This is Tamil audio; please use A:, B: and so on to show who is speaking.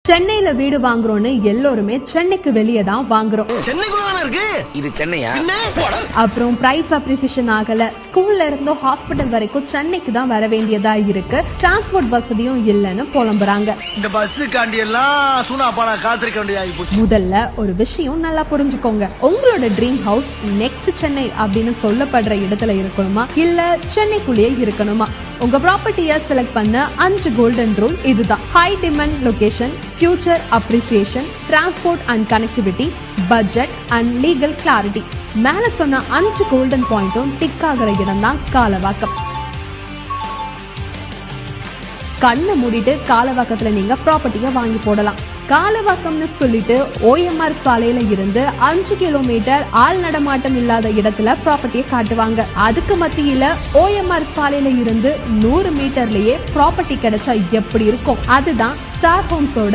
A: சென்னையில வீடு வாங்குறோம்னு எல்லோருமே சென்னைக்கு வெளியே தான் வாங்குறோம்.
B: சென்னைக்குள்ள இருக்கு இது சென்னையா?
A: அப்புறம் பிரைஸ் அப்ரிசியேஷன் ஆகல, ஸ்கூல்ல இருந்து ஹாஸ்பிட்டல் வரைக்கும் சென்னைக்கு தான் வர வேண்டியதா இருக்கு, டிரான்ஸ்போர்ட் வசதியும் இல்லைன்னு புலம்புறாங்க.
B: இந்த பஸ் காண்டி எல்லாம் சூனாப்பானா காத்திருக்க வேண்டியதாகி போச்சு.
A: முதல்ல ஒரு விஷயம் நல்லா புரிஞ்சுக்கோங்க, உங்களோட ட்ரீம் ஹவுஸ் நெக்ஸ்ட் சென்னை அப்படின்னு சொல்லப்படுற இடத்துல இருக்கணுமா இல்ல சென்னைக்குள்ளேயே இருக்கணுமா? உங்க ப்ராப்பர்ட்டியை செலக்ட் பண்ண 5 கோல்டன் ரூல் இதுதான். High demand location, future appreciation, transport and connectivity, budget and legal clarity. மேல சொன்ன 5 கோல்டன் பாயிண்ட்டும் டிக் ஆகிற இடம் தான் காலவாக்கம். கண்ணை மூடிட்டு காலவாக்கத்துல நீங்க ப்ராப்பர்ட்டியை வாங்கி போடலாம். காலவாக்கம்னு சொல்லிட்டு OMR சாலையில இருந்து 5 கிலோமீட்டர் ஆள் நடமாட்டம் இல்லாத இடத்துல ப்ராப்பர்ட்டியை காட்டுவாங்க. அதுக்கு மத்தியில OMR சாலையில இருந்து 100 மீட்டர்லயே ப்ராப்பர்ட்டி கிடைச்சா எப்படி இருக்கும்? அதுதான் ஸ்டார் ஹோம்ஸோட